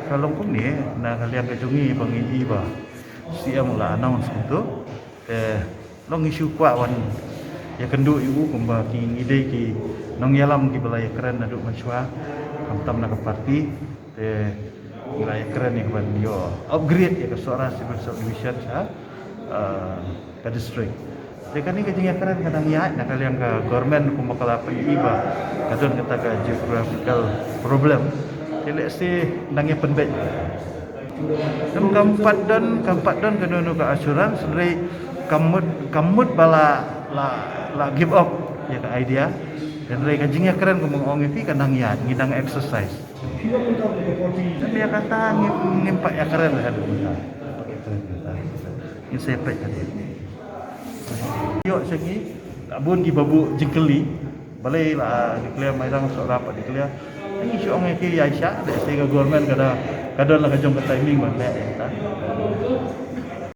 Kalau pun ni na kalian kejungi bangi iba siam la announce itu long isu kwa wan ya kendu ibu kumba ki ide ki nong yalam ki balai keren aduk maswa kam na ke parti balai keren ni ban yo upgrade ya ke suara civil division ke district. Jadi kan ni kejungi keren kadang ya na kalian ke government kumba kala iba kadon kata ke geographical problem. Jadi si nangnya penbet. Keempat dan kedua ke asuran sedari kamut bala la give up ya ke idea dan dari kajingnya keren ngomong itu kan nangnya ngidang exercise. Tapi ya kata ngimpak ya keren lah ada kita. Ini saya pek tadi. Yo segi abun di babu jengkeli balai lah declare mairang sok rapat declare ini isu orang yang kiri Aisyah dari segi government kada lah kajong ke timing mana ya